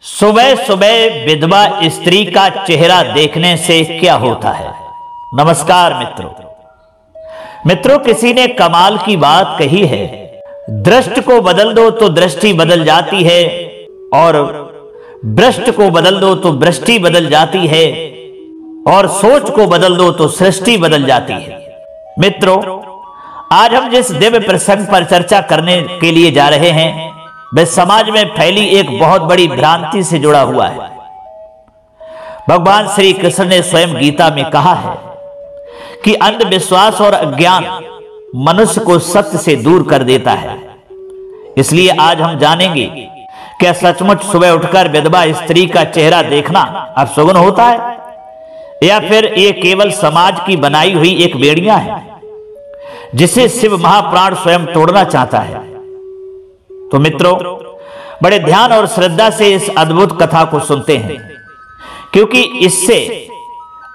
सुबह सुबह विधवा स्त्री का चेहरा देखने से क्या होता है। नमस्कार मित्रों, किसी ने कमाल की बात कही है, दृष्टि को बदल दो तो दृष्टि बदल जाती है और भ्रष्ट को बदल दो तो भ्रष्टि बदल जाती है और सोच को बदल दो तो सृष्टि बदल जाती है। मित्रों, आज हम जिस दिव्य प्रसंग पर चर्चा करने के लिए जा रहे हैं वह समाज में फैली एक बहुत बड़ी भ्रांति से जुड़ा हुआ है। भगवान श्री कृष्ण ने स्वयं गीता में कहा है कि अंधविश्वास और अज्ञान मनुष्य को सत्य से दूर कर देता है। इसलिए आज हम जानेंगे, क्या सचमुच सुबह उठकर विधवा स्त्री का चेहरा देखना अपशगुन होता है या फिर यह केवल समाज की बनाई हुई एक बेड़ियां है जिसे शिव महाप्राण स्वयं तोड़ना चाहता है। तो मित्रों, बड़े ध्यान और श्रद्धा से इस अद्भुत कथा को सुनते हैं, क्योंकि इससे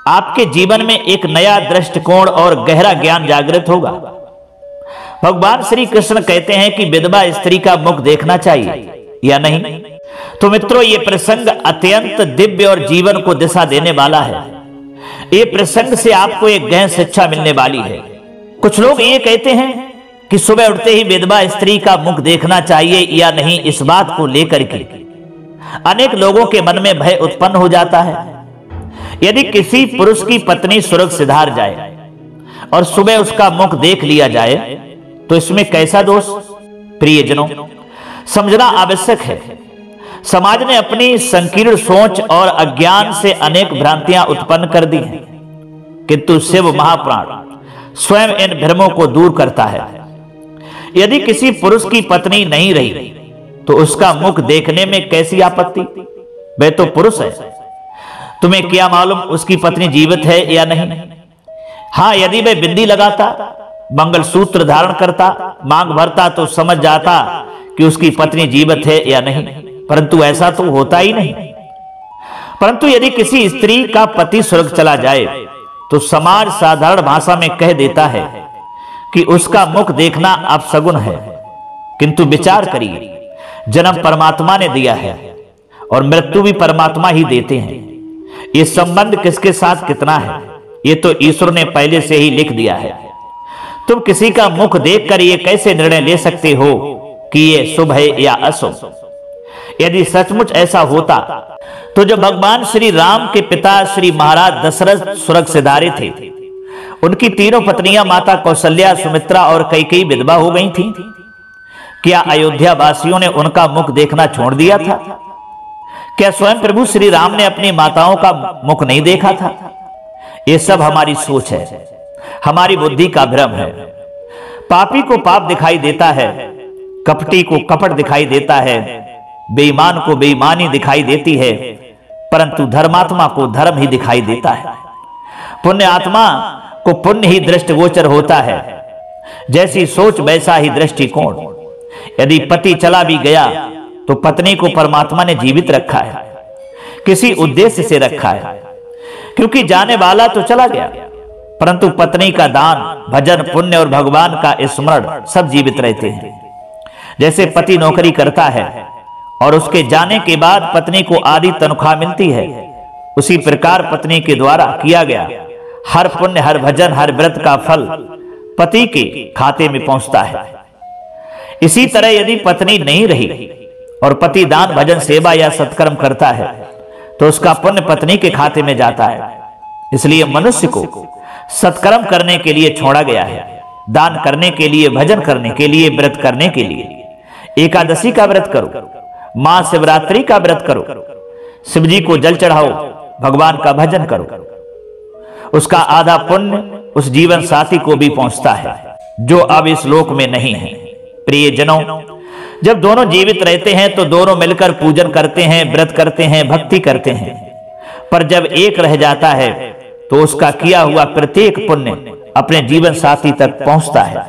आपके जीवन में एक नया दृष्टिकोण और गहरा ज्ञान जागृत होगा। भगवान श्री कृष्ण कहते हैं कि विधवा स्त्री का मुख देखना चाहिए या नहीं। तो मित्रों, ये प्रसंग अत्यंत दिव्य और जीवन को दिशा देने वाला है। ये प्रसंग से आपको एक गहन शिक्षा मिलने वाली है। कुछ लोग ये कहते हैं कि सुबह उठते ही विधवा स्त्री का मुख देखना चाहिए या नहीं। इस बात को लेकर के अनेक लोगों के मन में भय उत्पन्न हो जाता है। यदि किसी पुरुष की पत्नी स्वर्ग सिधार जाए और सुबह उसका मुख देख लिया जाए तो इसमें कैसा दोष? प्रियजनों, समझना आवश्यक है। समाज ने अपनी संकीर्ण सोच और अज्ञान से अनेक भ्रांतियां उत्पन्न कर दी हैं, किंतु शिव महाप्राण स्वयं इन भ्रमों को दूर करता है। यदि किसी पुरुष की पत्नी नहीं रही तो उसका मुख देखने में कैसी आपत्ति? वह तो पुरुष है। तुम्हें क्या मालूम उसकी पत्नी जीवित है या नहीं? हां, यदि वह बिंदी लगाता, मंगलसूत्र धारण करता, मांग भरता तो समझ जाता कि उसकी पत्नी जीवित है या नहीं, परंतु ऐसा तो होता ही नहीं। परंतु यदि किसी स्त्री का पति स्वर्ग चला जाए तो समाज साधारण भाषा में कह देता है कि उसका मुख देखना अपशगुन है। किंतु विचार करिए, जन्म परमात्मा ने दिया है और मृत्यु भी परमात्मा ही देते हैं। ये संबंध किसके साथ कितना है, ये तो ईश्वर ने पहले से ही लिख दिया है। तुम किसी का मुख देखकर ये कैसे निर्णय ले सकते हो कि ये शुभ है या अशुभ? यदि सचमुच ऐसा होता तो जब भगवान श्री राम के पिता श्री महाराज दशरथ स्वर्ग सिधारे थे, उनकी तीनों पत्नियां माता कौशल्या, सुमित्रा और कैकेयी विधवा हो गई थीं। क्या अयोध्या वासियों ने उनका मुख देखना छोड़ दिया था? क्या स्वयं प्रभु श्री राम ने अपनी माताओं का मुख नहीं देखा था? ये सब हमारी सोच है, हमारी बुद्धि का भ्रम है। पापी को पाप दिखाई देता है, कपटी को कपट दिखाई देता है, बेईमान को बेईमानी दिखाई देती है, परंतु धर्मात्मा को धर्म ही दिखाई देता है। पुण्य आत्मा को पुण्य ही दृष्टिगोचर होता है। जैसी सोच वैसा ही दृष्टिकोण। यदि पति चला भी गया तो पत्नी को परमात्मा ने जीवित रखा है, किसी उद्देश्य से रखा है, क्योंकि जाने वाला तो चला गया, परंतु पत्नी का दान, भजन, पुण्य और भगवान का स्मरण सब जीवित रहते हैं। जैसे पति नौकरी करता है और उसके जाने के बाद पत्नी को आधी तनख्वाह मिलती है, उसी प्रकार पत्नी के द्वारा किया गया हर पुण्य, हर भजन, हर व्रत का फल पति के खाते में पहुंचता है। इसी तरह यदि पत्नी नहीं रही और पति दान, भजन, सेवा या सत्कर्म करता है तो उसका पुण्य पत्नी के खाते में जाता है। इसलिए मनुष्य को सत्कर्म करने के लिए छोड़ा गया है, दान करने के लिए, भजन करने के लिए, व्रत करने के लिए। एकादशी का व्रत करो, महाशिवरात्रि का व्रत करो, शिव जी को जल चढ़ाओ, भगवान का भजन करो। उसका आधा पुण्य उस जीवन साथी को भी पहुंचता है जो अब इस लोक में नहीं है। प्रियजनों, जब दोनों जीवित रहते हैं तो दोनों मिलकर पूजन करते हैं, व्रत करते हैं, भक्ति करते हैं, पर जब एक रह जाता है तो उसका किया हुआ प्रत्येक पुण्य अपने जीवन साथी तक पहुंचता है।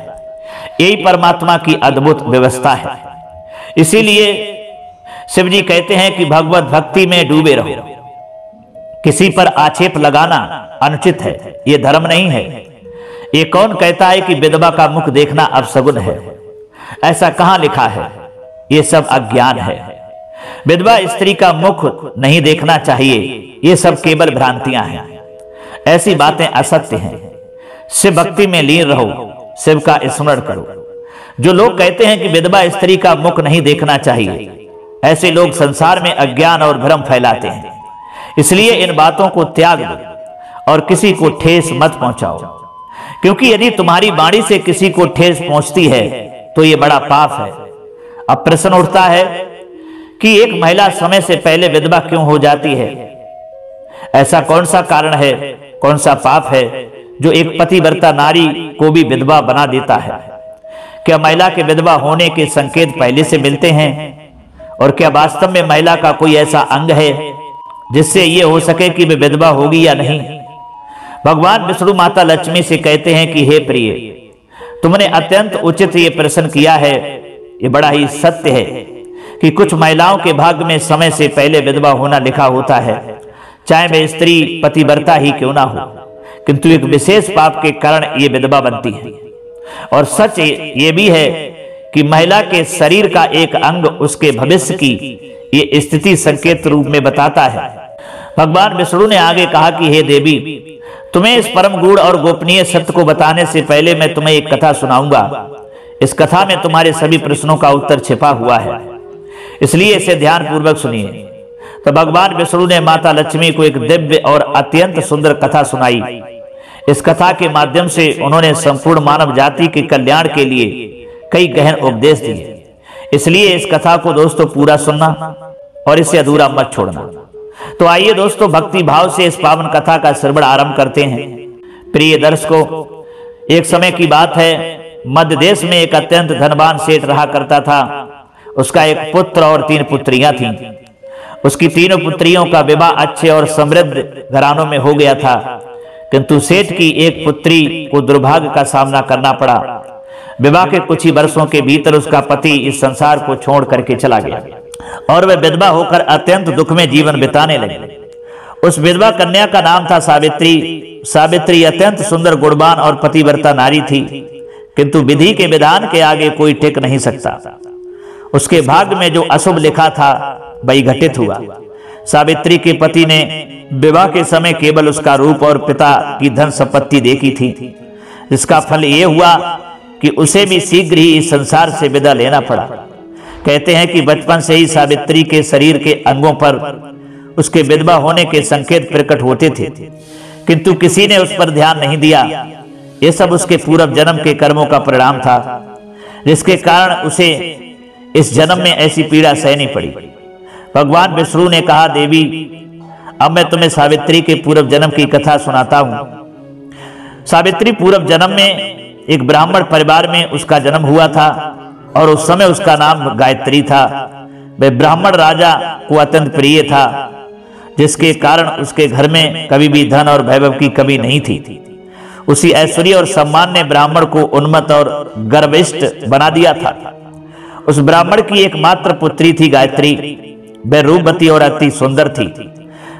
यही परमात्मा की अद्भुत व्यवस्था है। इसीलिए शिव जी कहते हैं कि भगवत भक्ति में डूबे रहो। किसी पर आक्षेप लगाना अनुचित है, यह धर्म नहीं है। ये कौन कहता है कि विधवा का मुख देखना अपशगुन है? ऐसा कहां लिखा है? ये सब अज्ञान है। विधवा स्त्री का मुख नहीं देखना चाहिए, ये सब केवल भ्रांतियां हैं। ऐसी बातें असत्य हैं। शिव भक्ति में लीन रहो, शिव का स्मरण करो। जो लोग कहते हैं कि विधवा स्त्री का मुख नहीं देखना चाहिए, ऐसे लोग संसार में अज्ञान और भ्रम फैलाते हैं। इसलिए इन बातों को त्याग दो और किसी को ठेस मत पहुंचाओ, क्योंकि यदि तुम्हारी वाणी से किसी को ठेस पहुंचती है तो यह बड़ा पाप है। अब प्रश्न उठता है कि एक महिला समय से पहले विधवा क्यों हो जाती है? ऐसा कौन सा कारण है, कौन सा पाप है जो एक पतिव्रता नारी को भी विधवा बना देता है? क्या महिला के विधवा होने के संकेत पहले से मिलते हैं? और क्या वास्तव में महिला का कोई ऐसा अंग है जिससे यह हो सके कि वे विधवा होगी या नहीं? भगवान विष्णु माता लक्ष्मी से कहते हैं कि हे प्रिय, तुमने अत्यंत उचित ये प्रश्न किया है। ये बड़ा ही सत्य है कि कुछ महिलाओं के भाग्य में समय से पहले विधवा होना लिखा होता है, चाहे वे स्त्री पतिव्रता ही क्यों ना हो, किंतु एक विशेष पाप के कारण ये विधवा बनती है। और सच ये भी है कि महिला के शरीर का एक अंग उसके भविष्य की ये स्थिति संकेत रूप में बताता है। भगवान विष्णु ने आगे कहा कि हे देवी, तुम्हें इस परम गूढ़ और गोपनीय सत्य को बताने से पहले मैं तुम्हें एक कथा सुनाऊंगा। इस कथा में तुम्हारे सभी प्रश्नों का उत्तर छिपा हुआ है, इसलिए इसे ध्यान पूर्वक सुनिए। तो भगवान विष्णु ने माता लक्ष्मी को एक दिव्य और अत्यंत सुंदर कथा सुनाई। इस कथा के माध्यम से उन्होंने संपूर्ण मानव जाति के कल्याण के लिए कई गहन उपदेश दिए। इसलिए इस कथा को दोस्तों पूरा सुनना और इसे अधूरा मत छोड़ना। तो आइए दोस्तों, भक्ति भाव से इस पावन कथा का श्रवण आरंभ करते हैं। प्रिय दर्शकों, एक समय की बात है, मध्य देश में एक अत्यंत धनवान सेठ रहा करता था। उसका एक पुत्र और 3 पुत्रियां थीं। उसकी तीनों पुत्रियों का विवाह अच्छे और समृद्ध घरानों में हो गया था, किंतु सेठ की एक पुत्री को दुर्भाग्य का सामना करना पड़ा। विवाह के कुछ ही वर्षों के भीतर उसका पति इस संसार को छोड़ करके चला गया और वह विधवा होकर अत्यंत दुख में जीवन बिताने लगी। उस विधवा कन्या का नाम था सावित्री। सावित्री अत्यंत सुंदर, गुणवान और पतिव्रता नारी थी, किंतु विधि के विधान के आगे कोई टिक नहीं सकता। उसके भाग्य में जो अशुभ लिखा था वही घटित हुआ। सावित्री के पति ने विवाह के समय केवल उसका रूप और पिता की धन संपत्ति देखी थी, जिसका फल ये हुआ कि उसे भी शीघ्र ही इस संसार से विदा लेना पड़ा। कहते हैं कि बचपन से ही सावित्री के शरीर के अंगों पर उसके विधवा होने के संकेत प्रकट होते थे, किंतु किसी ने उस पर ध्यान नहीं दिया। ये सब उसके पूर्व जन्म के कर्मों का परिणाम था, जिसके कारण उसे इस जन्म में ऐसी पीड़ा सहनी पड़ी। भगवान विष्णु ने कहा, देवी, अब मैं तुम्हें सावित्री के पूर्व जन्म की कथा सुनाता हूं। सावित्री पूर्व जन्म में एक ब्राह्मण परिवार में उसका जन्म हुआ था और उस समय उसका नाम गायत्री था। वह ब्राह्मण राजा को अत्यंत प्रिय था, जिसके कारण उसके घर में कभी भी धन और वैभव की कमी नहीं थी। उसी ऐश्वर्य और सम्मान ने ब्राह्मण को उन्मत्त और गर्विष्ठ बना दिया था। उस ब्राह्मण की एकमात्र पुत्री थी गायत्री। वह रूपवती और अति सुंदर थी।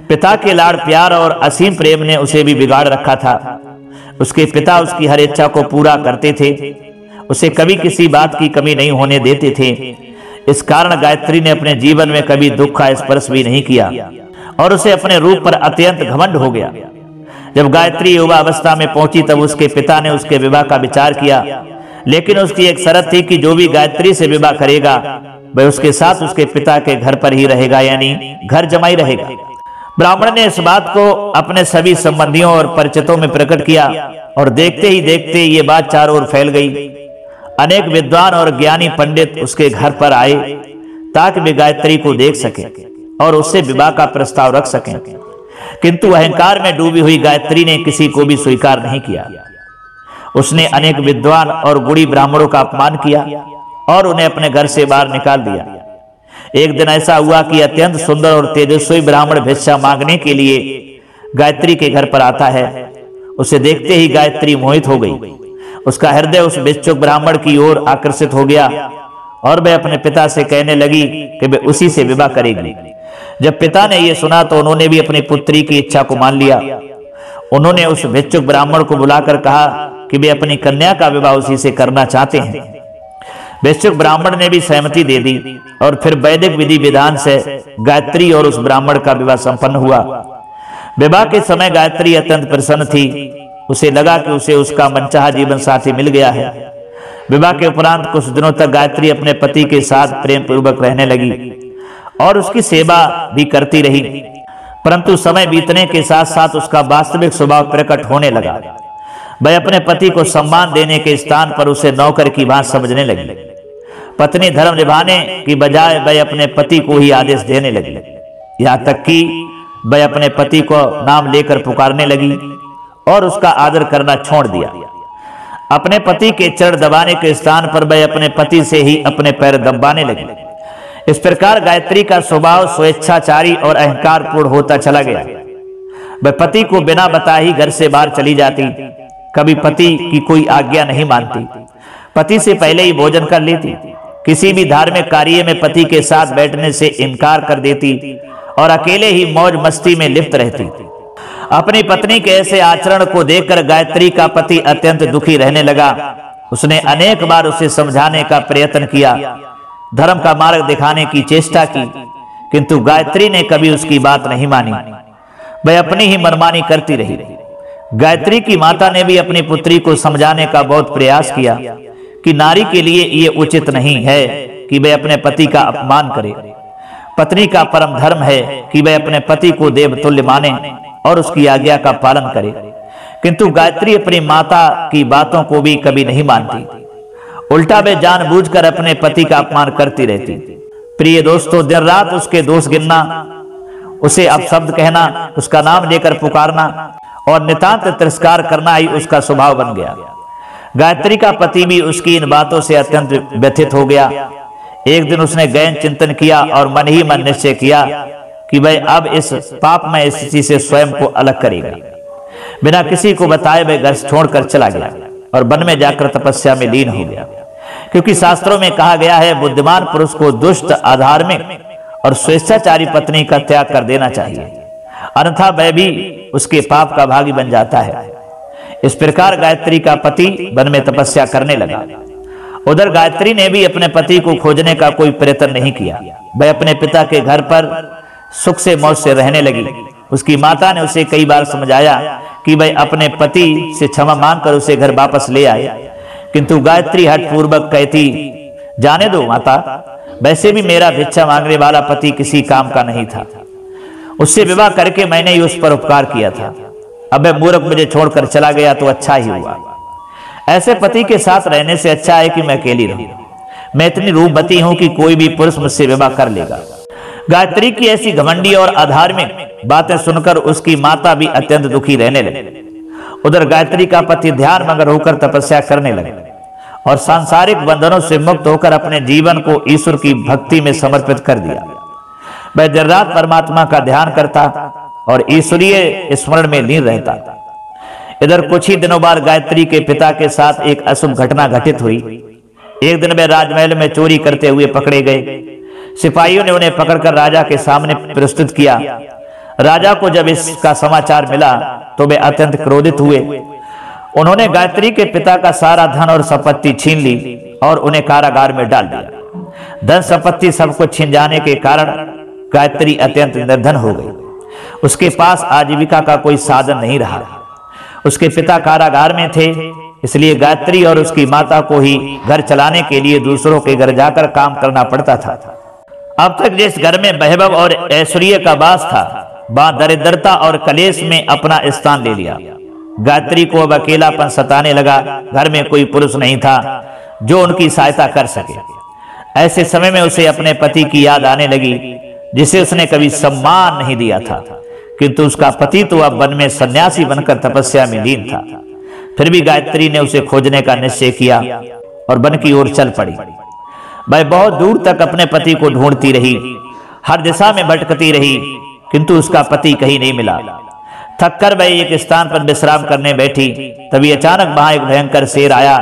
पिता के लाड़ प्यार और असीम प्रेम ने उसे भी बिगाड़ रखा था। उसके पिता उसकी हर इच्छा को पूरा करते थे, उसे कभी किसी बात की कमी नहीं होने देते थे। इस कारण गायत्री ने अपने जीवन में कभी दुख का स्पर्श भी नहीं किया और उसे अपने रूप पर अत्यंत घमंड हो गया। जब गायत्री युवा अवस्था में पहुंची तब उसके पिता ने उसके विवाह का विचार किया, लेकिन उसकी एक शर्त थी कि जो भी गायत्री से विवाह करेगा वह उसके साथ उसके पिता के घर पर ही रहेगा, यानी घर जमाई रहेगा। ब्राह्मण ने इस बात को अपने सभी संबंधियों और परिचितों में प्रकट किया और देखते ही देखते ये बात चारों ओर फैल गई। अनेक विद्वान और ज्ञानी पंडित उसके घर पर आए ताकि वे गायत्री को देख सकें और उससे विवाह का प्रस्ताव रख सकें, किंतु अहंकार में डूबी हुई गायत्री ने किसी को भी स्वीकार नहीं किया। उसने अनेक विद्वान और गुणी ब्राह्मणों का अपमान किया और उन्हें अपने घर से बाहर निकाल दिया। एक दिन ऐसा हुआ कि अत्यंत सुंदर और तेजस्वी ब्राह्मण भिक्षा मांगने के लिए गायत्री के घर पर आता है। उसे देखते ही गायत्री मोहित हो गई। उसका हृदय उस भिक्षुक ब्राह्मण की ओर आकर्षित हो गया और वह अपने पिता से कहने लगी कि वह उसी से विवाह करेगी। जब पिता ने यह सुना तो उन्होंने भी अपनी पुत्री की इच्छा को मान लिया। उन्होंने उस भिक्षुक ब्राह्मण को बुलाकर कहा कि वे अपनी कन्या का विवाह उसी से करना चाहते हैं। वैश्विक ब्राह्मण ने भी सहमति दे दी और फिर वैदिक विधि विधान से गायत्री और उस ब्राह्मण का विवाह संपन्न हुआ। विवाह के समय गायत्री अत्यंत प्रसन्न थी। उसे लगा कि उसे उसका मनचाहा जीवन साथी मिल गया है। विवाह के उपरांत कुछ दिनों तक गायत्री अपने पति के साथ प्रेम पूर्वक रहने लगी और उसकी सेवा भी करती रही, परंतु समय बीतने के साथ साथ उसका वास्तविक स्वभाव प्रकट होने लगा। वह अपने पति को सम्मान देने के स्थान पर उसे नौकर की भांति समझने लगी। पत्नी धर्म निभाने की बजाय वह अपने पति को ही आदेश देने लगी। यहाँ तक कि वह अपने पति को नाम लेकर पुकारने लगी और उसका आदर करना छोड़ दिया। अपने पति के चरण दबाने के स्थान पर वह अपने पति से ही अपने पैर दबाने लगी। इस प्रकार गायत्री का स्वभाव स्वेच्छाचारी और अहंकारपूर्ण होता चला गया। वह पति को बिना बताए ही घर से बाहर चली जाती, कभी पति की कोई आज्ञा नहीं मानती, पति से पहले ही भोजन कर लेती, किसी भी धार्मिक कार्य में पति के साथ बैठने से इनकार कर देती और अकेले ही मौज मस्ती में लिप्त रहती। अपनी पत्नी के ऐसे आचरण को देखकर गायत्री का पति अत्यंत दुखी रहने लगा। उसने अनेक बार उसे समझाने का प्रयत्न किया, धर्म का मार्ग दिखाने की चेष्टा की, किंतु गायत्री ने कभी उसकी बात नहीं मानी। वह अपनी ही मनमानी करती रही। गायत्री की माता ने भी अपनी पुत्री को समझाने का बहुत प्रयास किया कि नारी के लिए ये उचित नहीं है कि वह अपने पति का अपमान करे। पत्नी का परम धर्म है कि वह अपने पति को देवतुल्य माने और उसकी आज्ञा का पालन करे, किंतु गायत्री अपनी माता की बातों को भी कभी नहीं मानती। उल्टा वे जानबूझकर अपने पति का अपमान करती रहती। प्रिय दोस्तों, दिन रात उसके दोष गिनना, उसे अपशब्द कहना, उसका नाम लेकर पुकारना और नितांत तिरस्कार करना ही उसका स्वभाव बन गया। गायत्री का पति भी उसकी इन बातों से अत्यंत व्यथित हो गया। एक दिन उसने गहन चिंतन किया और मन ही मन निश्चय किया कि वह अब इस पापमय स्थिति से स्वयं को अलग करेगा। बिना किसी को बताए वह घर छोड़कर चला गया और वन में जाकर तपस्या में लीन हो गया, क्योंकि शास्त्रों में कहा गया है बुद्धिमान पुरुष को दुष्ट, अधार्मिक और स्वेच्छाचारी पत्नी का त्याग कर देना चाहिए, अन्यथा वह भी उसके पाप का भागी बन जाता है। इस प्रकार गायत्री का पति वन में तपस्या करने लगा। उधर गायत्री ने भी अपने पति को खोजने का कोई प्रयत्न नहीं किया। वह अपने पिता के घर पर सुख से मौज से रहने लगी। उसकी माता ने उसे कई बार समझाया कि वह अपने पति से क्षमा मांगकर उसे घर वापस ले आए, किंतु गायत्री हठपूर्वक कहती, जाने दो माता, वैसे भी मेरा भिक्षा मांगने वाला पति किसी काम का नहीं था। उससे विवाह करके मैंने ही उस पर उपकार किया था। अब वह मूर्ख मुझे छोड़कर चला गया तो अच्छा ही हुआ। ऐसे पति के साथ रहने से अच्छा है कि मैं अकेली रहूं। मैं इतनी रूपवती हूं कि कोई भी पुरुष मुझसे विवाह कर लेगा। गायत्री की ऐसी घमंडी और अधार्मिक बातें सुनकर उसकी माता भी अत्यंत दुखी रहने लगी। उधर गायत्री का पति ध्यान मग्न होकर तपस्या करने लगे और सांसारिक बंधनों से मुक्त होकर अपने जीवन को ईश्वर की भक्ति में समर्पित कर दिया। वह दिन रात परमात्मा का ध्यान करता और ईश्वरीय स्मरण में लीन रहता। इधर कुछ ही दिनों बाद गायत्री के पिता के साथ एक अशुभ घटना घटित हुई। एक दिन वे राजमहल में चोरी करते हुए पकड़े गए। सिपाहियों ने उन्हें पकड़कर राजा के सामने प्रस्तुत किया। राजा को जब इसका समाचार मिला तो वे अत्यंत क्रोधित हुए। उन्होंने गायत्री के पिता का सारा धन और संपत्ति छीन ली और उन्हें कारागार में डाल दिया। धन संपत्ति सब कुछ छीन जाने के कारण गायत्री अत्यंत निर्धन हो गई। उसके पास आजीविका का कोई साधन नहीं रहा। उसके पिता कारागार में थे, इसलिए गायत्री और उसकी माता को ही घर चलाने के लिए दूसरों के घर जाकर काम करना पड़ता था। अब तक जिस घर में वैभव और ऐश्वर्य का वास था, वहां दरिद्रता और कलेश में अपना स्थान ले लिया। गायत्री को अब अकेलापन सताने लगा। घर में कोई पुरुष नहीं था जो उनकी सहायता कर सके। ऐसे समय में उसे अपने पति की याद आने लगी, जिसे उसने कभी सम्मान नहीं दिया था, किंतु उसका पति तो अब वन में सन्यासी बनकर तपस्या में लीन था। फिर भी गायत्री ने उसे खोजने का निश्चय किया और वन की ओर चल पड़ी। वह बहुत दूर तक अपने पति को ढूंढती रही, हर दिशा में भटकती रही, किंतु उसका पति कहीं नहीं मिला। थककर वह एक स्थान पर विश्राम करने बैठी, तभी अचानक वहां एक भयंकर शेर आया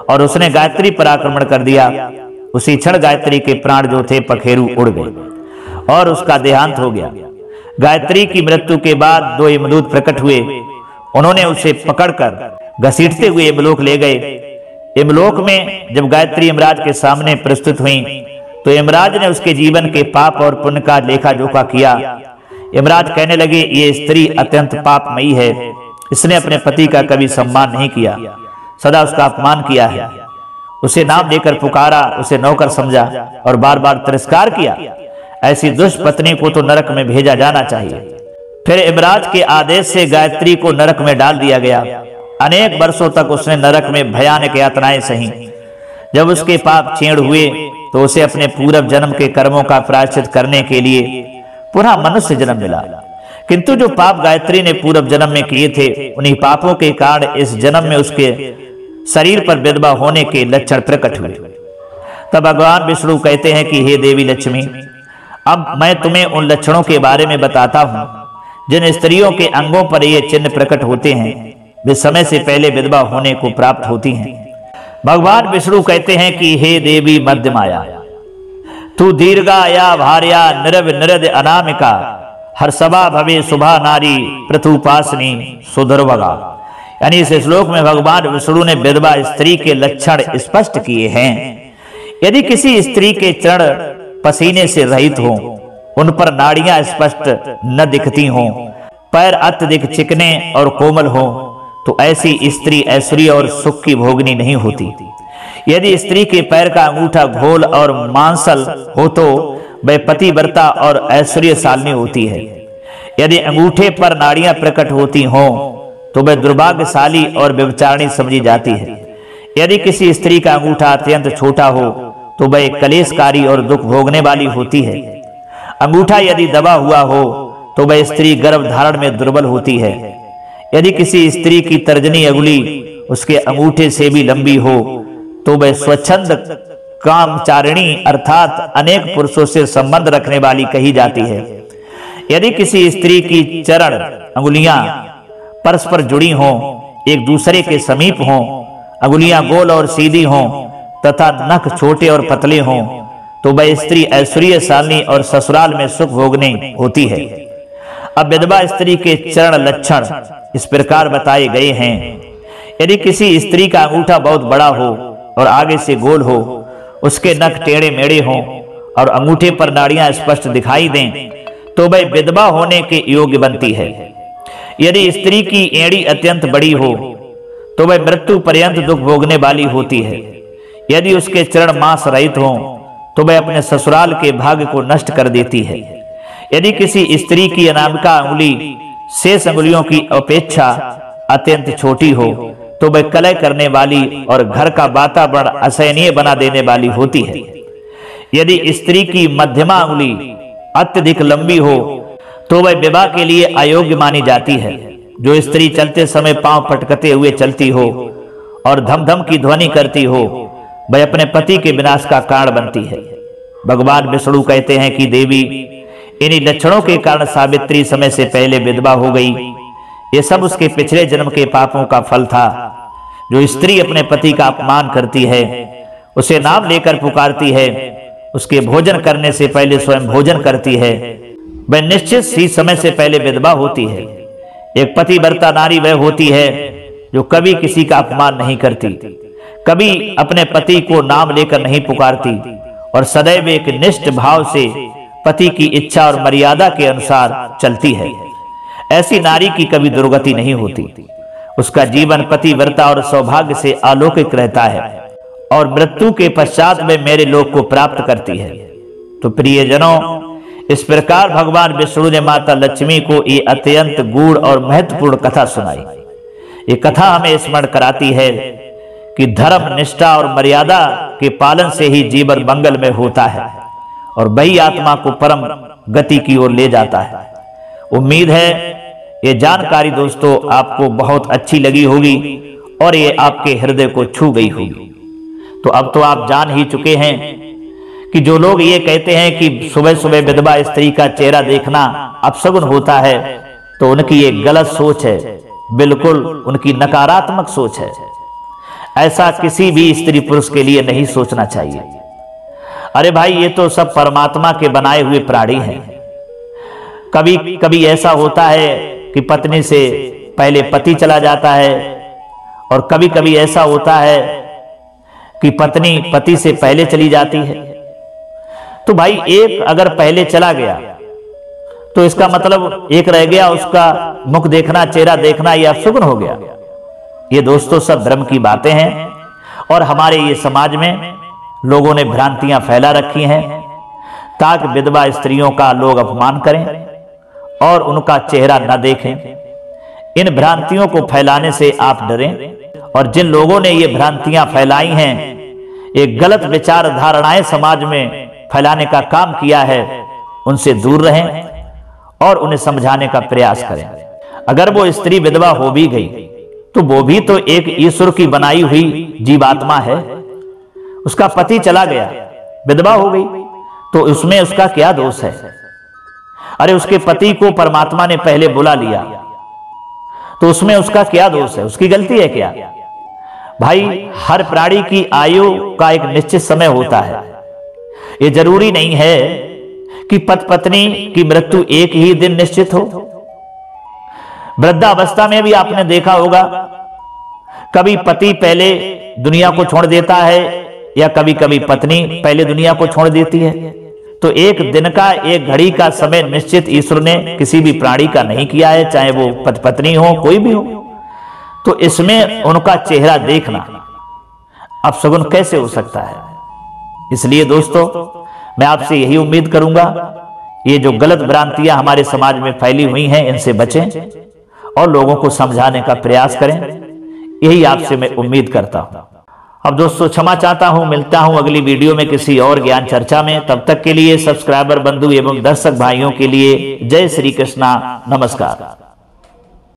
और उसने गायत्री पर आक्रमण कर दिया। उसी क्षण गायत्री के प्राण जो थे पखेरु उड़ गए और उसका देहांत हो गया। गायत्री की मृत्यु के बाद दो यमदूत प्रकट हुए। उन्होंने उसे पकड़कर घसीटते हुए यमलोक ले गए। इमलोक में जब गायत्री यमराज के सामने प्रस्तुत हुई तो यमराज ने उसके जीवन के पाप और पुण्य का लेखा जोखा किया। यमराज कहने लगे, ये स्त्री अत्यंत पापमयी है, इसने अपने पति का कभी सम्मान नहीं किया, सदा उसका अपमान किया है, उसे नाम लेकर पुकारा, उसे नौकर समझा और बार बार तिरस्कार किया। ऐसी दुष्ट पत्नी को तो नरक में भेजा जाना चाहिए। फिर यमराज के आदेश से गायत्री को नरक में डाल दिया गया। अनेक वर्षों तक उसने नरक में भयानक यातनाएं सही। जब उसके पाप क्षीण हुए तो उसे अपने पूर्व जन्म के कर्मों का प्रायश्चित करने के लिए पुनः मनुष्य जन्म मिला। किंतु जो पाप गायत्री ने पूर्व जन्म में किए थे, उन्हीं पापों के कारण इस जन्म में उसके शरीर पर विधवा होने के लक्षण प्रकट हुए। तब भगवान विष्णु कहते हैं कि हे देवी लक्ष्मी, अब मैं तुम्हें उन लक्षणों के बारे में बताता हूं जिन स्त्रियों के अंगों पर ये चिन्ह प्रकट होते हैं, वे समय से पहले विधवा होने को प्राप्त होती हैं। भगवान विष्णु कहते हैं कि हे देवी मध्यमाया, तू दीर्घा या भार्या निरव निरद अनामिका हर सभा भवे शुभा नारी पृथुपासनी सुदर्भगा। यानी इस श्लोक में भगवान विष्णु ने विधवा स्त्री के लक्षण स्पष्ट किए हैं। यदि किसी स्त्री के चरण पसीने से रहित हों, उन पर नाड़ियां स्पष्ट न दिखती हों, पैर अत्यधिक चिकने और कोमल हों, तो ऐसी स्त्री ऐश्वर्य और सुख की भोगनी नहीं होती। यदि स्त्री के पैर का अंगूठा घोल और मांसल हो तो वह पतिव्रता और ऐश्वर्यशालिनी होती है। यदि अंगूठे पर नाड़ियां प्रकट होती हों तो वह दुर्भाग्यशाली और व्यभिचारिणी समझी जाती है। यदि किसी स्त्री का अंगूठा अत्यंत छोटा हो तो वह कलेशकारी और दुख भोगने वाली होती है। अंगूठा यदि दबा हुआ हो तो वह स्त्री गर्भ धारण में दुर्बल होती है। यदि किसी स्त्री की तर्जनी अंगुली उसके अंगूठे से भी लंबी हो तो वह स्वच्छंद कामचारिणी अर्थात अनेक पुरुषों से संबंध रखने वाली कही जाती है। यदि किसी स्त्री की चरण अंगुलियां परस्पर जुड़ी हों, एक दूसरे के समीप हों, अंगुलियां गोल और सीधी हों तथा नख छोटे और पतले हों, तो वह स्त्री ऐश्वर्यशालिनी और ससुराल में सुख भोगने होती है। अब विधवा स्त्री के चरण लक्षण इस प्रकार बताए गए हैं। यदि किसी स्त्री का अंगूठा बहुत बड़ा हो और आगे से गोल हो, उसके नख टेढ़े मेढ़े हों और अंगूठे पर नाड़ियां स्पष्ट दिखाई दें, तो वह विधवा होने के योग्य बनती है। यदि स्त्री की एड़ी अत्यंत बड़ी हो तो वह मृत्यु पर्यंत दुख भोगने वाली होती है। यदि उसके चरण मांस रहित हों तो वह अपने ससुराल के भाग्य को नष्ट कर देती है। यदि किसी स्त्री की अनामिका अंगुली शेष अंगुलियों की अपेक्षा अत्यंत छोटी हो तो वह कलह करने वाली और घर का वातावरण असहनीय बना देने वाली होती है। यदि स्त्री की मध्यमा अंगुली अत्यधिक लंबी हो तो वह विवाह के लिए अयोग्य मानी जाती है। जो स्त्री चलते समय पांव पटकते हुए चलती हो और धम धम की ध्वनि करती हो, वह अपने पति के विनाश का कारण बनती है। भगवान विष्णु कहते हैं कि देवी, इन्हीं लक्षणों के कारण सावित्री समय से पहले विधवा हो गई। ये सब उसके पिछले जन्म के पापों का फल था। जो स्त्री अपने पति का अपमान करती है, उसे नाम लेकर पुकारती है, उसके भोजन करने से पहले स्वयं भोजन करती है, वह निश्चित ही समय से पहले विधवा होती है। एक पतिव्रता नारी वह होती है जो कभी किसी का अपमान नहीं करती, कभी अपने पति को नाम लेकर नहीं पुकारती और सदैव एक निष्ठ भाव से पति की इच्छा और मर्यादा के अनुसार चलती है। ऐसी नारी की कभी दुर्गति नहीं होती। उसका जीवन पतिव्रता और सौभाग्य से अलौकिक रहता है और मृत्यु के पश्चात में मेरे लोक को प्राप्त करती है। तो प्रियजनों, इस प्रकार भगवान विष्णु ने माता लक्ष्मी को ये अत्यंत गूढ़ और महत्वपूर्ण कथा सुनाई। ये कथा हमें स्मरण कराती है कि धर्म, निष्ठा और मर्यादा के पालन से ही जीवन मंगल में होता है और वही आत्मा को परम गति की ओर ले जाता है। उम्मीद है ये जानकारी दोस्तों आपको बहुत अच्छी लगी होगी और ये आपके हृदय को छू गई होगी। तो अब तो आप जान ही चुके हैं कि जो लोग ये कहते हैं कि सुबह सुबह विधवा स्त्री का चेहरा देखना अपशगुन होता है, तो उनकी ये गलत सोच है, बिल्कुल उनकी नकारात्मक सोच है। ऐसा किसी भी स्त्री पुरुष के लिए नहीं सोचना चाहिए। अरे भाई, ये तो सब परमात्मा के बनाए हुए प्राणी हैं। कभी कभी ऐसा होता है कि पत्नी से पहले पति चला जाता है और कभी कभी ऐसा होता है कि पत्नी पति से पहले चली जाती है, तो भाई एक अगर पहले चला गया तो इसका मतलब एक रह गया, उसका मुख देखना, चेहरा देखना, यह अपशुकुन हो गया। ये दोस्तों सब धर्म की बातें हैं और हमारे ये समाज में लोगों ने भ्रांतियां फैला रखी हैं ताकि विधवा स्त्रियों का लोग अपमान करें और उनका चेहरा न देखें। इन भ्रांतियों को फैलाने से आप डरें और जिन लोगों ने ये भ्रांतियां फैलाई हैं, एक गलत विचार धारणाएं समाज में फैलाने का काम किया है, उनसे दूर रहें और उन्हें समझाने का प्रयास करें। अगर वो स्त्री विधवा हो भी गई तो वो भी तो एक ईश्वर की बनाई हुई जीवात्मा है। उसका पति चला गया, विधवा हो गई, तो उसमें उसका क्या दोष है? अरे उसके पति को परमात्मा ने पहले बुला लिया, तो उसमें उसका क्या दोष है? उसकी गलती है क्या? भाई हर प्राणी की आयु का एक निश्चित समय होता है। ये जरूरी नहीं है कि पति पत्नी की मृत्यु एक ही दिन निश्चित हो। वृद्धावस्था में भी आपने देखा होगा, कभी पति पहले दुनिया को छोड़ देता है या कभी कभी पत्नी पहले दुनिया को छोड़ देती है। तो एक दिन का, एक घड़ी का समय निश्चित ईश्वर ने किसी भी प्राणी का नहीं किया है, चाहे वो पति पत्नी हो, कोई भी हो। तो इसमें उनका चेहरा देखना अपशगुन कैसे हो सकता है? इसलिए दोस्तों मैं आपसे यही उम्मीद करूंगा, ये जो गलत भ्रांतियां हमारे समाज में फैली हुई हैं, इनसे बचें और लोगों को समझाने का प्रयास करें, यही आपसे मैं उम्मीद करता हूं। अब दोस्तों क्षमा चाहता हूं, मिलता हूं अगली वीडियो में किसी और ज्ञान चर्चा में। तब तक के लिए सब्सक्राइबर बंधु एवं दर्शक भाइयों के लिए जय श्री कृष्णा, नमस्कार।